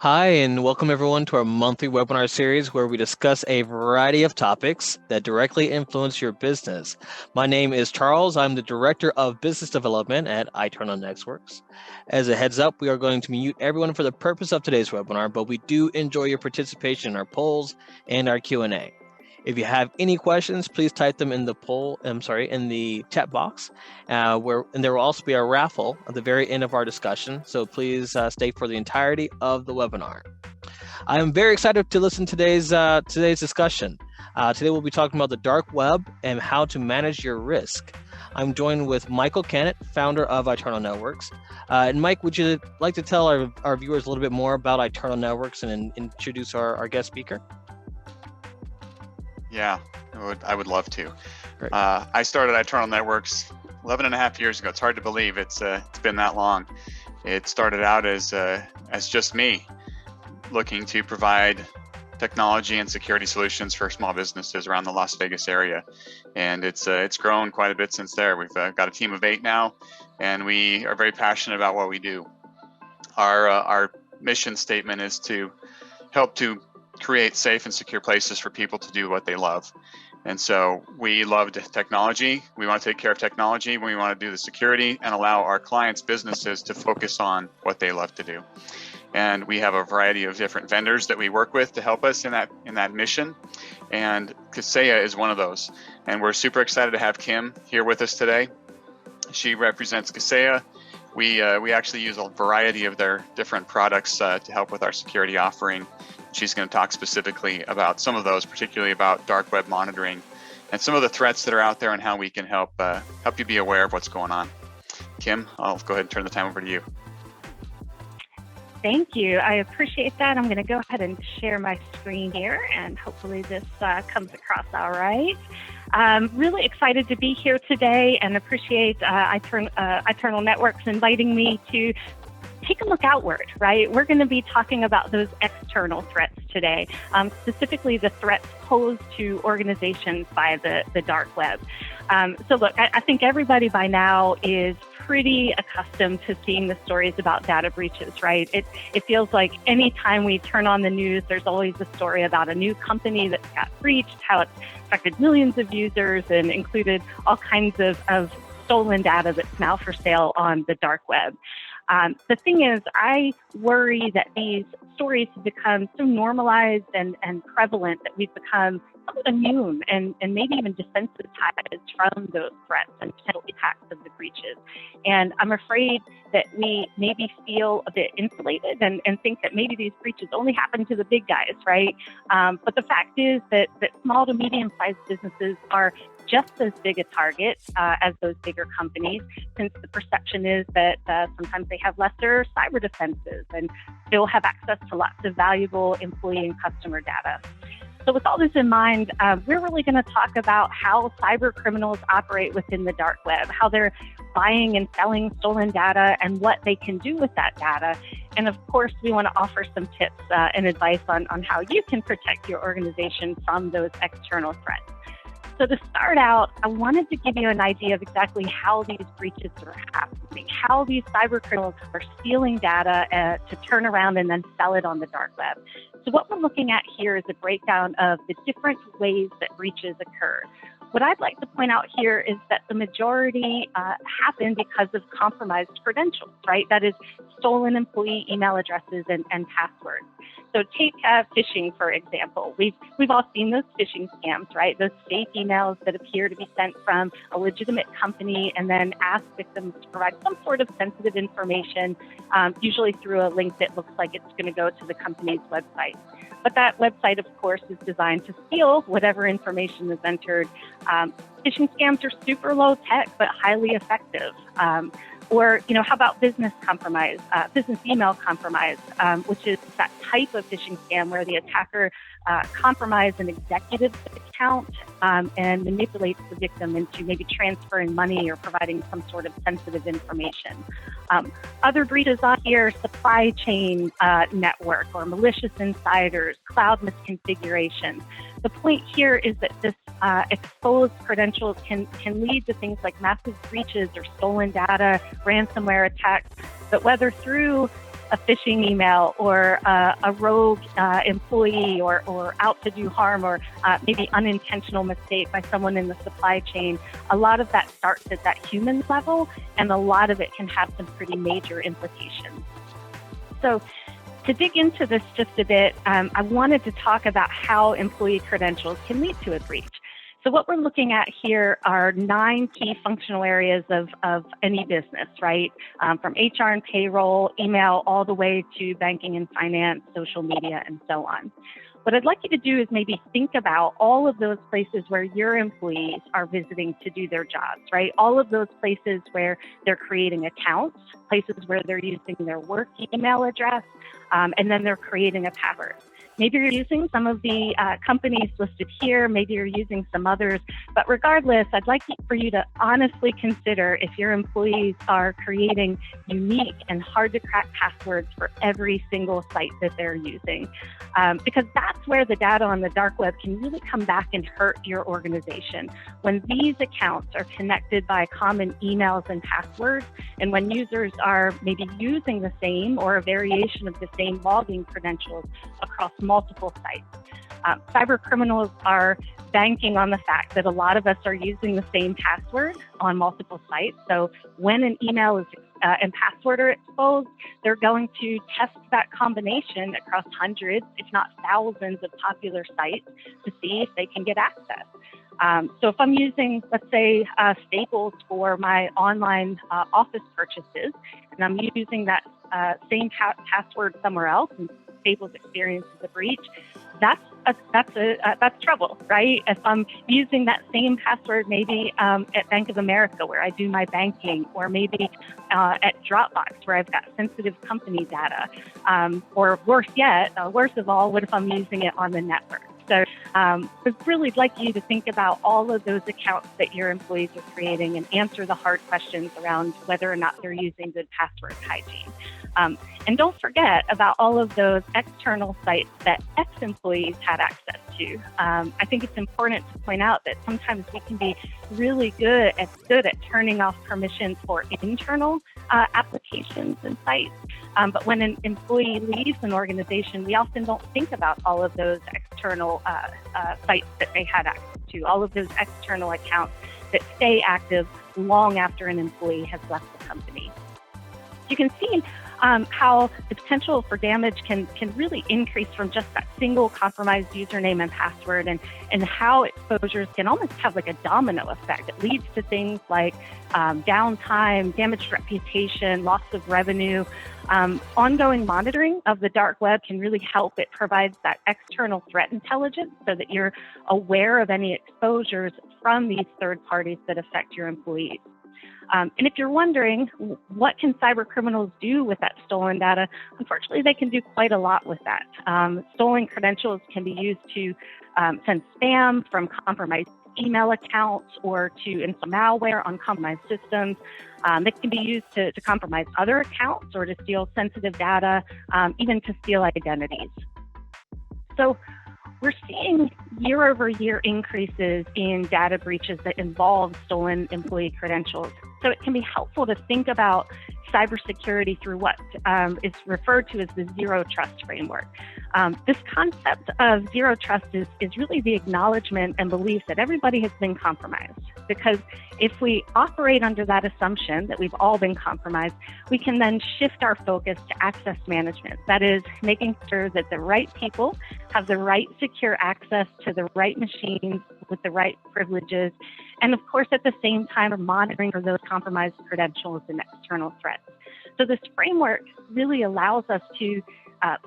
Hi, and welcome everyone to our monthly webinar series where we discuss a variety of topics that directly influence your business. My name is Charles. I'm the Director of Business Development at iTernal Networks. As a heads up, we are going to mute everyone for the purpose of today's webinar, but we do enjoy your participation in our polls and our Q&A. If you have any questions, please type them in the chat box, and there will also be a raffle at the very end of our discussion. So please stay for the entirety of the webinar. I am very excited to listen to today's discussion. Today we'll be talking about the dark web and how to manage your risk. I'm joined with Michael Kennett, founder of iTernal Networks. And Mike, would you like to tell our viewers a little bit more about iTernal Networks and introduce our guest speaker? Yeah, I would love to. Great. I started iTernal Networks 11 and a half years ago. It's hard to believe it's been that long. It started out as just me looking to provide technology and security solutions for small businesses around the Las Vegas area, and it's grown quite a bit since there. We've got a team of 8 now, and we are very passionate about what we do. Our mission statement is to help to create safe and secure places for people to do what they love. And so we love technology. We want to take care of technology. We want to do the security and allow our clients' businesses to focus on what they love to do. And we have a variety of different vendors that we work with to help us in that mission. And Kaseya is one of those. And we're super excited to have Kim here with us today. She represents Kaseya. We actually use a variety of their different products to help with our security offering. She's going to talk specifically about some of those, particularly about dark web monitoring and some of the threats that are out there and how we can help you be aware of what's going on. Kim, I'll go ahead and turn the time over to you. Thank you. I appreciate that. I'm going to go ahead and share my screen here, and hopefully this comes across all right. I'm really excited to be here today and appreciate iTernal Networks inviting me to take a look outward, right? We're going to be talking about those external threats today, specifically the threats posed to organizations by the dark web. So look, I think everybody by now is pretty accustomed to seeing the stories about data breaches, right? It feels like anytime we turn on the news, there's always a story about a new company that got breached, how it's affected millions of users and included all kinds of stolen data that's now for sale on the dark web. The thing is, I worry that these stories have become so normalized and prevalent that we've become somewhat immune and maybe even desensitized from those threats and potential impacts of the breaches. And I'm afraid that we maybe feel a bit insulated and think that maybe these breaches only happen to the big guys, right? But the fact is that small to medium-sized businesses are just as big a target as those bigger companies, since the perception is that sometimes they have lesser cyber defenses and still have access to lots of valuable employee and customer data. So with all this in mind, we're really going to talk about how cyber criminals operate within the dark web, how they're buying and selling stolen data and what they can do with that data. And of course, we want to offer some tips and advice on how you can protect your organization from those external threats. So to start out, I wanted to give you an idea of exactly how these breaches are happening, how these cyber criminals are stealing data to turn around and then sell it on the dark web. So what we're looking at here is a breakdown of the different ways that breaches occur. What I'd like to point out here is that the majority happen because of compromised credentials, right? That is stolen employee email addresses and passwords. So take phishing, for example. We've all seen those phishing scams, right? Those fake emails that appear to be sent from a legitimate company and then ask victims to provide some sort of sensitive information, usually through a link that looks like it's going to go to the company's website. But that website, of course, is designed to steal whatever information is entered. Phishing scams are super low tech, but highly effective. Or, how about business compromise, business email compromise, which is that type of phishing scam where the attacker compromises an executive's account and manipulates the victim into maybe transferring money or providing some sort of sensitive information. Other breaches on here, supply chain network or malicious insiders, cloud misconfiguration. The point here is that this exposed credentials can lead to things like massive breaches or stolen data, ransomware attacks. But whether through a phishing email or a rogue employee or out to do harm or maybe unintentional mistake by someone in the supply chain, a lot of that starts at that human level, and a lot of it can have some pretty major implications. So to dig into this just a bit, I wanted to talk about how employee credentials can lead to a breach. So what we're looking at here are 9 key functional areas of any business, right? From HR and payroll, email, all the way to banking and finance, social media, and so on. What I'd like you to do is maybe think about all of those places where your employees are visiting to do their jobs, right? All of those places where they're creating accounts, places where they're using their work email address, and then they're creating a password. Maybe you're using some of the companies listed here, maybe you're using some others, but regardless, I'd like for you to honestly consider if your employees are creating unique and hard to crack passwords for every single site that they're using. Because that's where the data on the dark web can really come back and hurt your organization. When these accounts are connected by common emails and passwords, and when users are maybe using the same or a variation of the same login credentials across multiple sites. Cyber criminals are banking on the fact that a lot of us are using the same password on multiple sites. So when an email is and password are exposed, they're going to test that combination across hundreds, if not thousands, of popular sites to see if they can get access. So if I'm using, let's say, Staples for my online office purchases, and I'm using that same password somewhere else, and Staples experiences a breach, that's trouble, right? If I'm using that same password maybe at Bank of America where I do my banking, or maybe at Dropbox where I've got sensitive company data, or worse yet, worst of all, what if I'm using it on the network? So I'd really like you to think about all of those accounts that your employees are creating and answer the hard questions around whether or not they're using good password hygiene. And don't forget about all of those external sites that ex-employees had access to. I think it's important to point out that sometimes we can be really good at turning off permissions for internal applications and sites. But when an employee leaves an organization, we often don't think about all of those external sites that they had access to, all of those external accounts that stay active long after an employee has left the company. You can see how the potential for damage can really increase from just that single compromised username and password, and how exposures can almost have like a domino effect. It leads to things like downtime, damaged reputation, loss of revenue. Ongoing monitoring of the dark web can really help. It provides that external threat intelligence so that you're aware of any exposures from these third parties that affect your employees. And if you're wondering, what can cyber criminals do with that stolen data? Unfortunately, they can do quite a lot with that. Stolen credentials can be used to send spam from compromised email accounts or to install malware on compromised systems. It can be used to compromise other accounts or to steal sensitive data, even to steal identities. So we're seeing year-over-year increases in data breaches that involve stolen employee credentials. So it can be helpful to think about cybersecurity through what is referred to as the zero trust framework. This concept of zero trust is really the acknowledgement and belief that everybody has been compromised. Because if we operate under that assumption that we've all been compromised, we can then shift our focus to access management. That is, making sure that the right people have the right secure access to the right machines with the right privileges, and of course, at the same time, are monitoring for those compromised credentials and external threats. So this framework really allows us to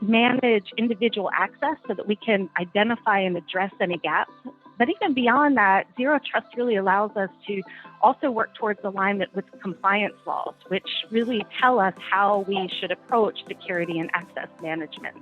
manage individual access so that we can identify and address any gaps. But even beyond that, zero trust really allows us to also work towards alignment with compliance laws, which really tell us how we should approach security and access management.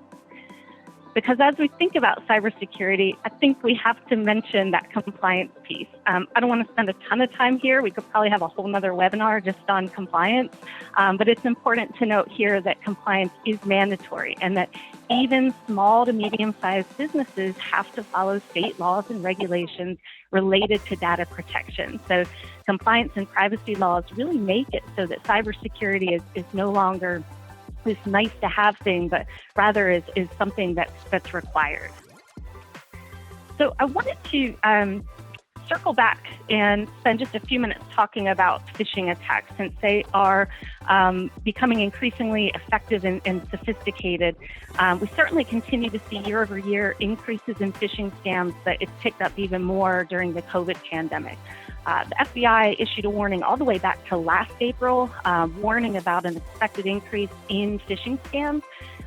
Because as we think about cybersecurity, I think we have to mention that compliance piece. I don't want to spend a ton of time here. We could probably have a whole nother webinar just on compliance. But it's important to note here that compliance is mandatory and that even small to medium-sized businesses have to follow state laws and regulations related to data protection. So compliance and privacy laws really make it so that cybersecurity is no longer this nice to have thing, but rather is something that's required. So I wanted to circle back and spend just a few minutes talking about phishing attacks, since they are becoming increasingly effective and sophisticated. We certainly continue to see year-over-year increases in phishing scams, but it's picked up even more during the COVID pandemic. The FBI issued a warning all the way back to last April, warning about an expected increase in phishing scams.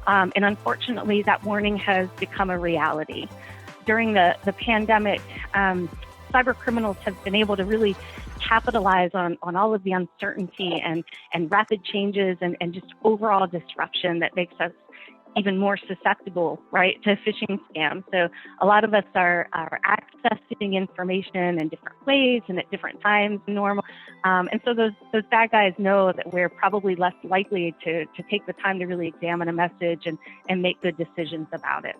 And unfortunately, that warning has become a reality. During the pandemic, cyber criminals have been able to really capitalize on all of the uncertainty and rapid changes and just overall disruption that makes us even more susceptible, right, to phishing scams. So a lot of us are accessing information in different ways and at different times than normal. And so those bad guys know that we're probably less likely to take the time to really examine a message and make good decisions about it.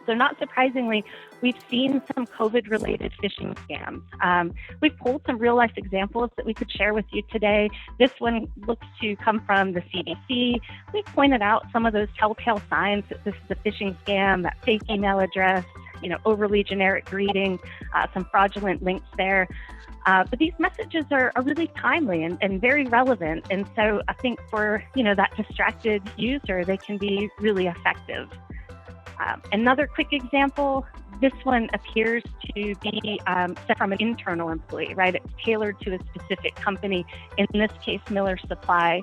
So not surprisingly, we've seen some COVID-related phishing scams. We've pulled some real-life examples that we could share with you today. This one looks to come from the CDC. We've pointed out some of those telltale signs that this is a phishing scam, that fake email address, overly generic greeting, some fraudulent links there. But these messages are really timely and very relevant. And so I think for, that distracted user, they can be really effective. Another quick example, this one appears to be sent from an internal employee, right? It's tailored to a specific company, in this case, Miller Supply.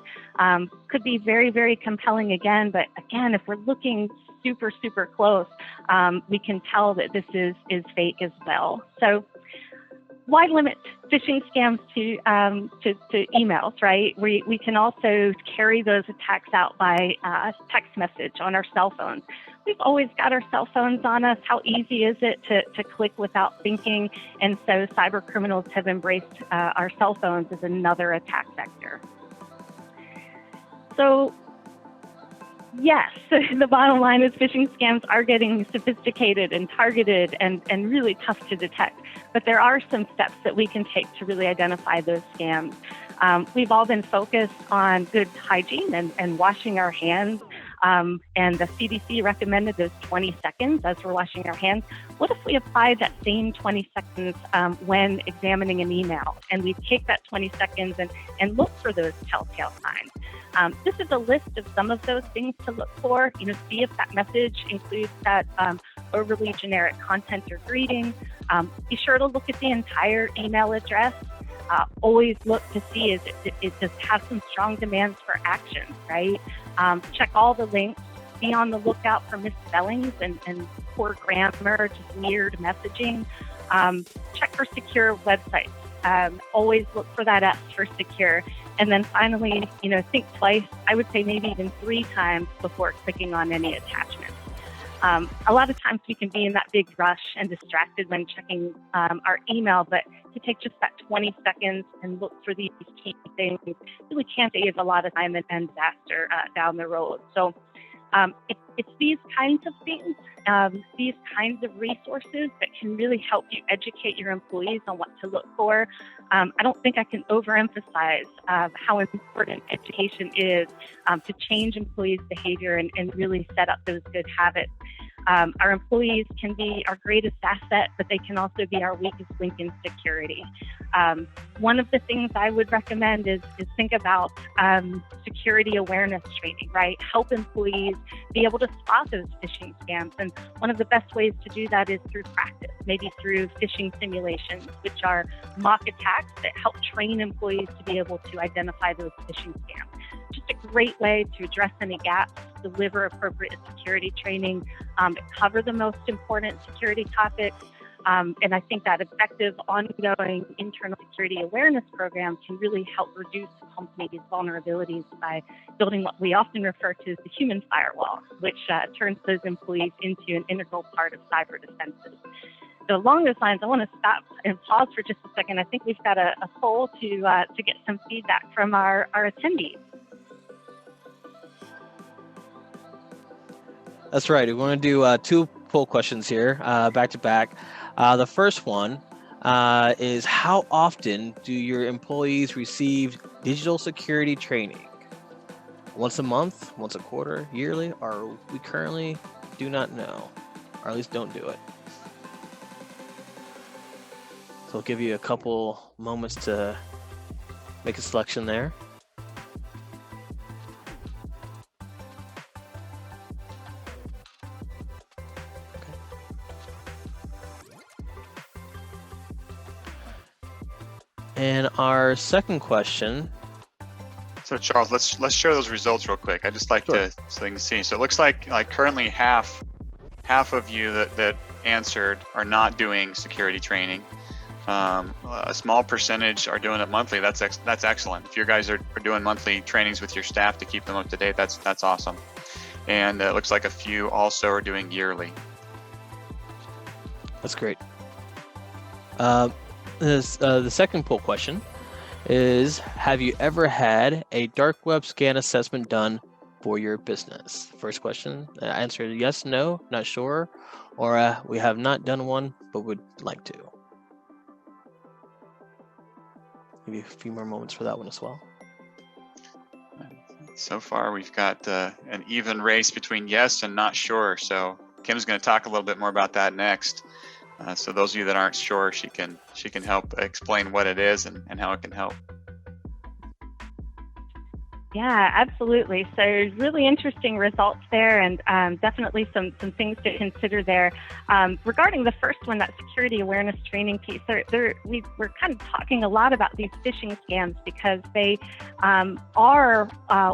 Could be very, very compelling again, but again, if we're looking super, super close, we can tell that this is fake as well. So why limit phishing scams to emails, right? We can also carry those attacks out by text message on our cell phones. We've always got our cell phones on us. How easy is it to click without thinking? And so cyber criminals have embraced our cell phones as another attack vector. So yes, the bottom line is phishing scams are getting sophisticated and targeted and really tough to detect. But there are some steps that we can take to really identify those scams. We've all been focused on good hygiene and washing our hands. And the CDC recommended those 20 seconds as we're washing our hands. What if we applied that same 20 seconds when examining an email, and we take that 20 seconds and look for those telltale signs? This is a list of some of those things to look for. See if that message includes that overly generic content or greeting. Be sure to look at the entire email address. Always look to see if it does have some strong demands for action, right? Check all the links. Be on the lookout for misspellings and poor grammar, just weird messaging. Check for secure websites. Always look for that S for secure. And then finally, think twice. I would say maybe even 3 times before clicking on any attachments. A lot of times we can be in that big rush and distracted when checking our email, but to take just that 20 seconds and look for these key things really can save a lot of time and disaster down the road. So it's these kinds of things, these kinds of resources that can really help you educate your employees on what to look for. I don't think I can overemphasize how important education is to change employees' behavior and really set up those good habits. Our employees can be our greatest asset, but they can also be our weakest link in security. One of the things I would recommend is think about security awareness training, right? Help employees be able to spot those phishing scams. And one of the best ways to do that is through practice, maybe through phishing simulations, which are mock attacks that help train employees to be able to identify those phishing scams. Just a great way to address any gaps, deliver appropriate security training, cover the most important security topics. And I think that effective ongoing internal security awareness program can really help reduce companies' vulnerabilities by building what we often refer to as the human firewall, which turns those employees into an integral part of cyber defenses. So along those lines, I want to stop and pause for just a second. I think we've got a poll to get some feedback from our attendees. That's right. We want to do 2 poll questions here, back to back. The first one is, how often do your employees receive digital security training? once a month, once a quarter, yearly, or we currently do not know, or at least don't do it. So I'll give you a couple moments to make a selection there. And our second question. So Charles, let's share those results real quick. I just like Sure. to so you can see. So it looks like currently half of you that answered are not doing security training. A small percentage are doing it monthly. That's excellent. If you guys are doing monthly trainings with your staff to keep them up to date, that's awesome. And it looks like a few also are doing yearly. That's great. The second poll question is, have you ever had a dark web scan assessment done for your business? First question, answer yes, no, not sure, or we have not done one, but would like to. Give you a few more moments for that one as well. So far, we've got an even race between yes and not sure. So Kim's going to talk a little bit more about that next. So those of you that aren't sure, she can help explain what it is and how it can help. Yeah, absolutely. So really interesting results there, and definitely some things to consider there. Regarding the first one, that security awareness training piece, we're kind of talking a lot about these phishing scams because they are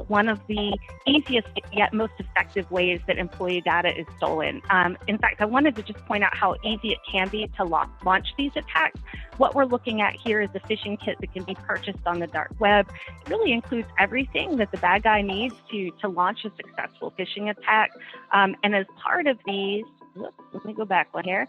one of the easiest yet most effective ways that employee data is stolen. In fact, I wanted to just point out how easy it can be to launch these attacks. What we're looking at here is a phishing kit that can be purchased on the dark web. It really includes everything that the bad guy needs to launch a successful phishing attack. And as part of these, let me go back one here.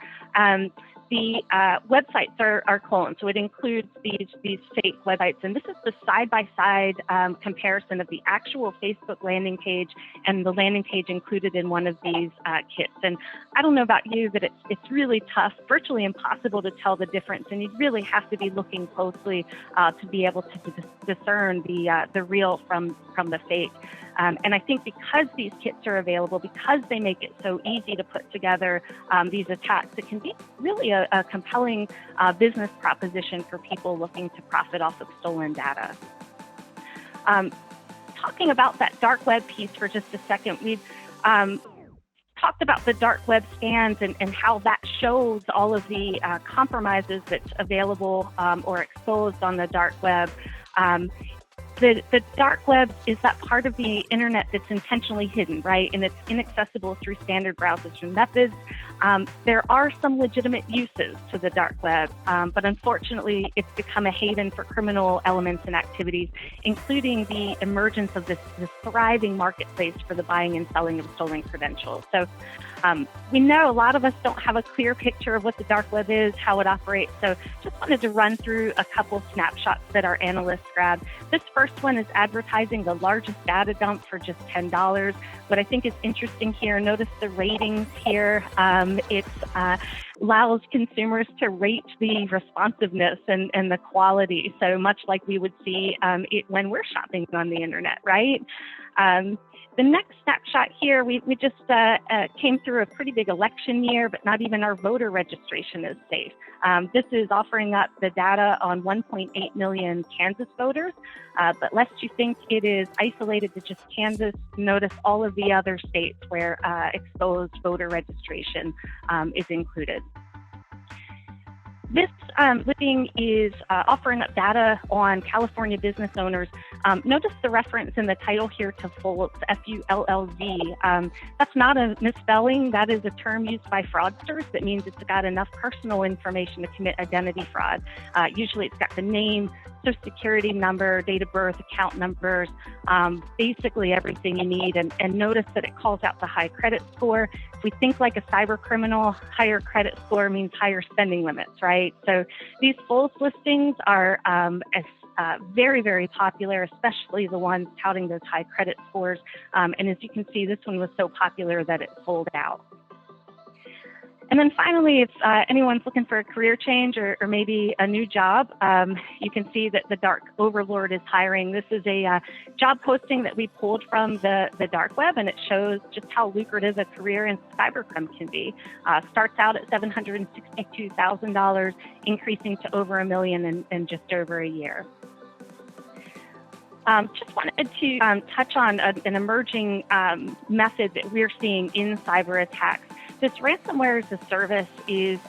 The websites are cloned, so it includes these fake websites, and this is the side-by-side comparison of the actual Facebook landing page and the landing page included in one of these kits. And I don't know about you, but it's really tough, virtually impossible to tell the difference, and you really have to be looking closely to be able to discern the real from the fake. And I think because these kits are available, because they make it so easy to put together these attacks, it can be really a compelling business proposition for people looking to profit off of stolen data. Talking about that dark web piece for just a second, we've talked about the dark web scans and how that shows all of the compromises that's available or exposed on the dark web. The dark web is that part of the internet that's intentionally hidden, right? And it's inaccessible through standard browsers and methods. There are some legitimate uses to the dark web, but unfortunately, it's become a haven for criminal elements and activities, including the emergence of this thriving marketplace for the buying and selling of stolen credentials. So we know a lot of us don't have a clear picture of what the dark web is, how it operates. So just wanted to run through a couple snapshots that our analysts grabbed. This first one is advertising the largest data dump for just $10. What I think is interesting here, notice the ratings here. It allows consumers to rate the responsiveness and the quality. So much like we would see when we're shopping on the internet, right? The next snapshot here, we just came through a pretty big election year, but not even our voter registration is safe. This is offering up the data on 1.8 million Kansas voters, but lest you think it is isolated to just Kansas, notice all of the other states where exposed voter registration is included. This listing is offering up data on California business owners. Notice the reference in the title here to FULZ, F-U-L-L-Z. That's not a misspelling. That is a term used by fraudsters that means it's got enough personal information to commit identity fraud. Usually it's got the name, social security number, date of birth, account numbers, basically everything you need. And notice that it calls out the high credit score. If we think like a cyber criminal, higher credit score means higher spending limits, right? So these FULZ listings are very, very popular, especially the ones touting those high credit scores. And as you can see, this one was so popular that it sold out. And then finally, if anyone's looking for a career change or maybe a new job, you can see that the Dark Overlord is hiring. This is a job posting that we pulled from the dark web, and it shows just how lucrative a career in cybercrime can be. Starts out at $762,000, increasing to over $1 million in just over a year. Just wanted to touch on an emerging method that we're seeing in cyber attacks. This ransomware as a service is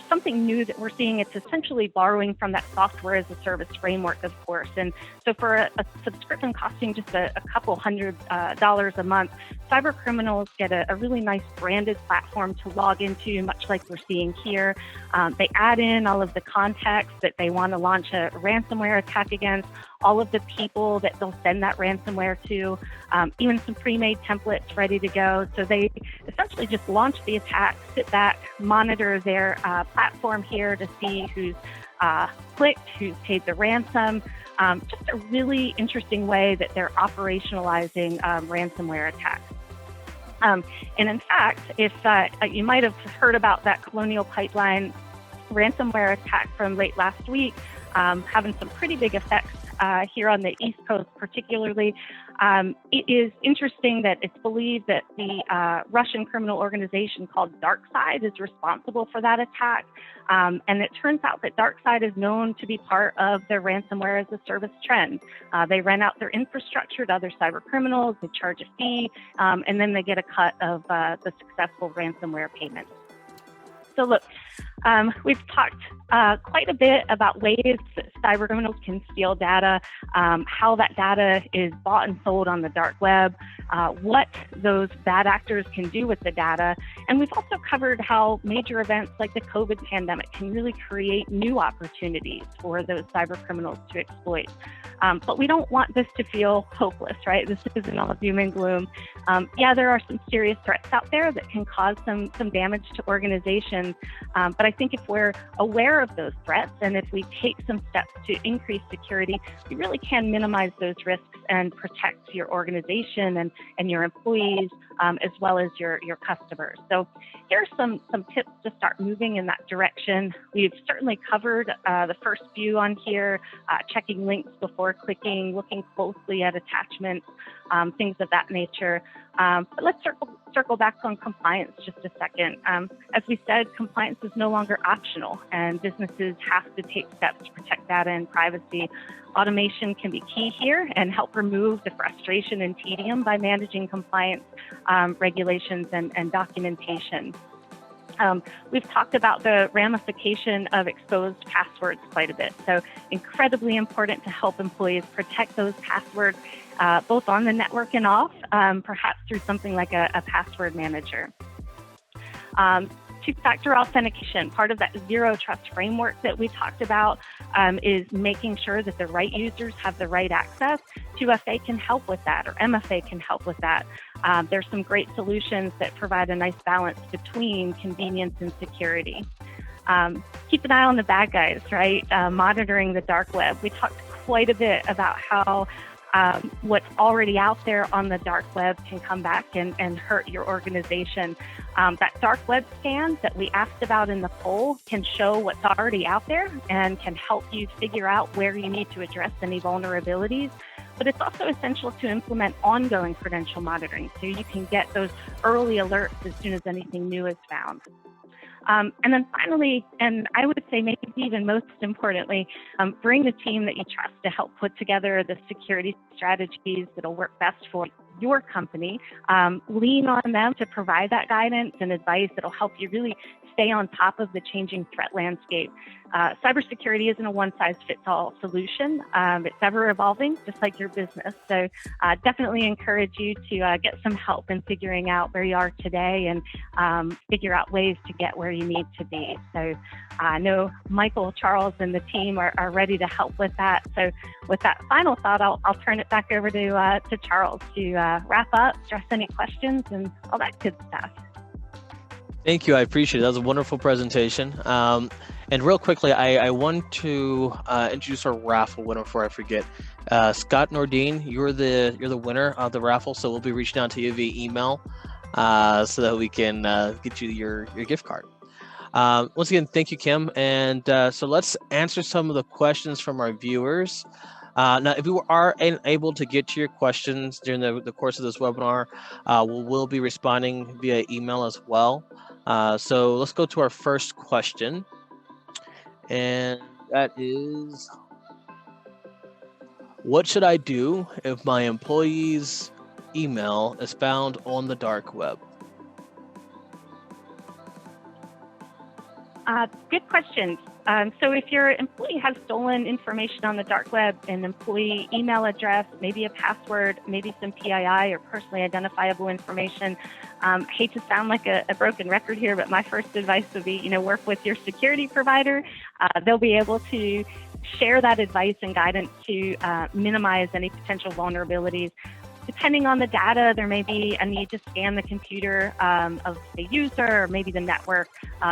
something new that we're seeing. It's essentially borrowing from that software as a service framework, of course. And so for a subscription costing just a couple $100 a month, cyber criminals get a really nice branded platform to log into, much like we're seeing here. They add in all of the context that they want to launch a ransomware attack against, all of the people that they'll send that ransomware to, even some pre-made templates ready to go. So they essentially just launch the attack, sit back, monitor their platform here to see who's clicked, who's paid the ransom. Just a really interesting way that they're operationalizing ransomware attacks. And in fact, if you might have heard about that Colonial Pipeline ransomware attack from late last week, having some pretty big effects here on the East Coast particularly. It is interesting that it's believed that the Russian criminal organization called DarkSide is responsible for that attack. And it turns out that DarkSide is known to be part of the ransomware as a service trend. They rent out their infrastructure to other cyber criminals, they charge a fee, and then they get a cut of the successful ransomware payments. So look, we've talked quite a bit about ways that cyber criminals can steal data, how that data is bought and sold on the dark web, what those bad actors can do with the data. And we've also covered how major events like the COVID pandemic can really create new opportunities for those cyber criminals to exploit. But we don't want this to feel hopeless, right? This isn't all doom and gloom. Yeah, there are some serious threats out there that can cause some damage to organizations. But I think if we're aware of those threats and if we take some steps to increase security, we really can minimize those risks and protect your organization and your employees, as well as your customers. So here are some tips to start moving in that direction. We've certainly covered the first few on here, checking links before clicking, looking closely at attachments, things of that nature. But let's circle back on compliance just a second. As we said, compliance is no longer optional, and businesses have to take steps to protect data and privacy. Automation can be key here and help remove the frustration and tedium by managing compliance regulations and documentation. We've talked about the ramification of exposed passwords quite a bit. So incredibly important to help employees protect those passwords, both on the network and off, perhaps through something like a password manager. Two-factor authentication, part of that zero trust framework that we talked about, is making sure that the right users have the right access. 2FA can help with that, or MFA can help with that. There's some great solutions that provide a nice balance between convenience and security. Keep an eye on the bad guys, right? Monitoring the dark web. We talked quite a bit about how what's already out there on the dark web can come back and hurt your organization. That dark web scan that we asked about in the poll can show what's already out there and can help you figure out where you need to address any vulnerabilities. But it's also essential to implement ongoing credential monitoring so you can get those early alerts as soon as anything new is found. And then finally, and I would say maybe even most importantly, bring the team that you trust to help put together the security strategies that'll work best for your company. Lean on them to provide that guidance and advice that'll help you really stay on top of the changing threat landscape. Cybersecurity isn't a one-size-fits-all solution. It's ever evolving, just like your business. So definitely encourage you to get some help in figuring out where you are today and figure out ways to get where you need to be. So I know Michael, Charles, and the team are ready to help with that. So with that final thought, I'll turn it back over to Charles to wrap up, address any questions, and all that good stuff. Thank you. I appreciate it. That was a wonderful presentation. And real quickly, I want to introduce our raffle winner before I forget. Scott Nordine, you're the winner of the raffle, so we'll be reaching out to you via email. so that we can get you your gift card. Once again, thank you, Kim. And so let's answer some of the questions from our viewers. Now, if we are unable to get to your questions during the course of this webinar, we'll be responding via email as well. So let's go to our first question. And that is, what should I do if my employee's email is found on the dark web? Good questions. So if your employee has stolen information on the dark web, an employee email address, maybe a password, maybe some PII or personally identifiable information, hate to sound like a broken record here, but my first advice would be, work with your security provider. They'll be able to share that advice and guidance to minimize any potential vulnerabilities. Depending on the data, there may be a need to scan the computer of the user or maybe the network.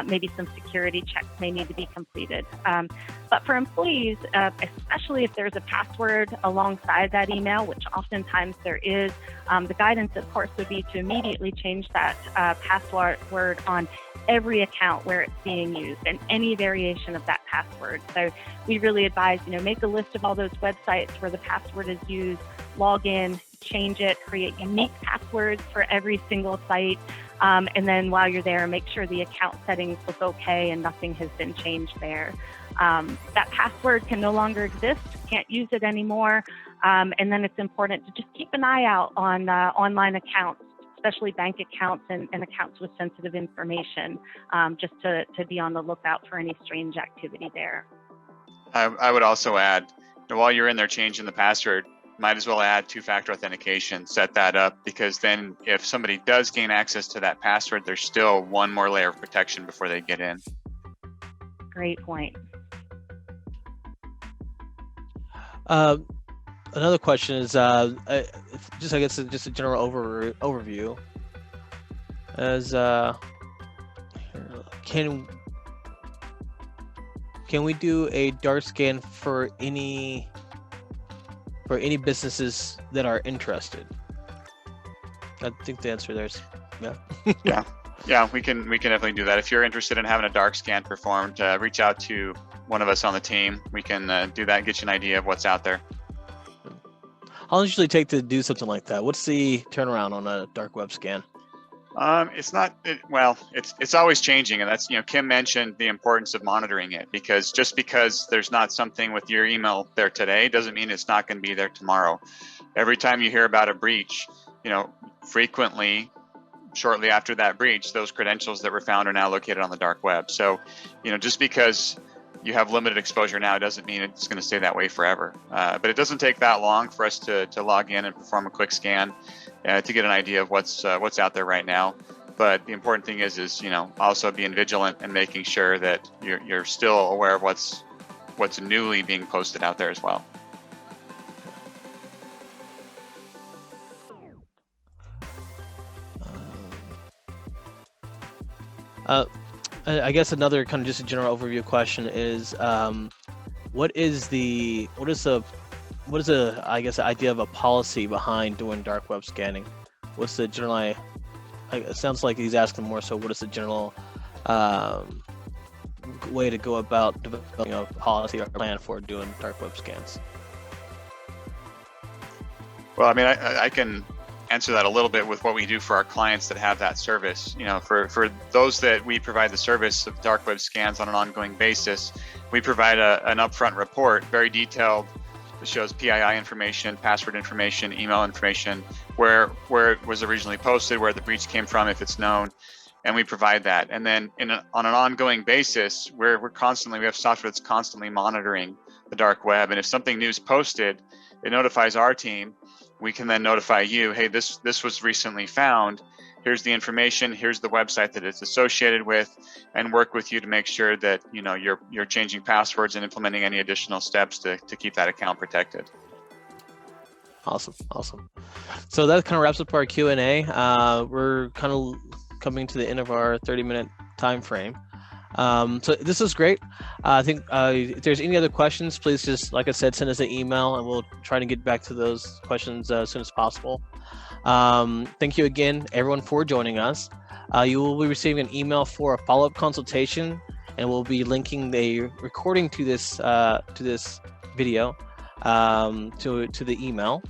Maybe some security checks may need to be completed. But for employees, especially if there's a password alongside that email, which oftentimes there is, the guidance, of course, would be to immediately change that password on every account where it's being used and any variation of that password. So we really advise, make a list of all those websites where the password is used, log in, change it, create unique passwords for every single site. And then while you're there, make sure the account settings look okay and nothing has been changed there. That password can no longer exist, can't use it anymore. And then it's important to just keep an eye out on online accounts, especially bank accounts and accounts with sensitive information, just to be on the lookout for any strange activity there. I would also add, while you're in there changing the password, might as well add two-factor authentication, set that up, because then if somebody does gain access to that password, there's still one more layer of protection before they get in. Great point. Another question is just a general overview. As can we do a dark scan for any businesses that are interested? I think the answer there is yeah. Yeah, we can definitely do that. If you're interested in having a dark scan performed, reach out to one of us on the team. We can do that and get you an idea of what's out there. How long does it usually take to do something like that? What's the turnaround on a dark web scan? It's always changing, and that's, Kim mentioned the importance of monitoring it, because just because there's not something with your email there today doesn't mean it's not going to be there tomorrow. Every time you hear about a breach, frequently shortly after that breach, those credentials that were found are now located on the dark web. So, just because you have limited exposure now doesn't mean it's going to stay that way forever. But it doesn't take that long for us to log in and perform a quick scan to get an idea of what's out there right now. But the important thing is also being vigilant and making sure that you're still aware of what's newly being posted out there as well. I guess another kind of just a general overview question is, what is the I guess idea of a policy behind doing dark web scanning? What's the general? It sounds like he's asking more so. What is the general way to go about developing a policy or plan for doing dark web scans? Well, I can answer that a little bit with what we do for our clients that have that service. For those that we provide the service of dark web scans on an ongoing basis, we provide an upfront report, very detailed, that shows PII information, password information, email information, where it was originally posted, where the breach came from, if it's known, and we provide that. And then on an ongoing basis, we have software that's constantly monitoring the dark web, and if something new is posted, it notifies our team. We can then notify you, hey, this was recently found. Here's the information. Here's the website that it's associated with, and work with you to make sure that you're changing passwords and implementing any additional steps to keep that account protected. Awesome. So that kind of wraps up our Q&A. We're kind of coming to the end of our 30-minute time frame. So this is great. I think if there's any other questions, please just, like I said, send us an email and we'll try to get back to those questions as soon as possible. Thank you again, everyone, for joining us. You will be receiving an email for a follow-up consultation, and we'll be linking the recording to this video to the email.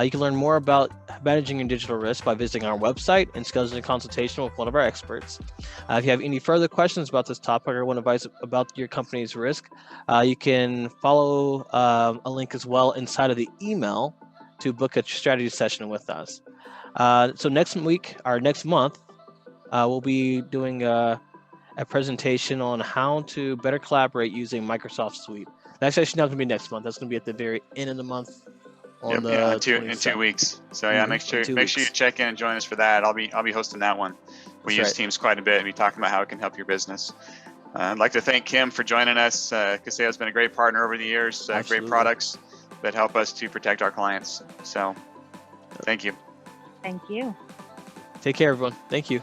You can learn more about managing your digital risk by visiting our website and scheduling a consultation with one of our experts. If you have any further questions about this topic or want advice about your company's risk, you can follow a link as well inside of the email to book a strategy session with us. So next month, we'll be doing a presentation on how to better collaborate using Microsoft Suite. That's actually not going to be next month. That's going to be at the very end of the month. In 2 weeks. So yeah, make sure you check in and join us for that. I'll be hosting that one. We use Teams quite a bit and be talking about how it can help your business. I'd like to thank Kim for joining us. Kaseya has been a great partner over the years. Great products that help us to protect our clients. So thank you. Thank you. Take care, everyone. Thank you.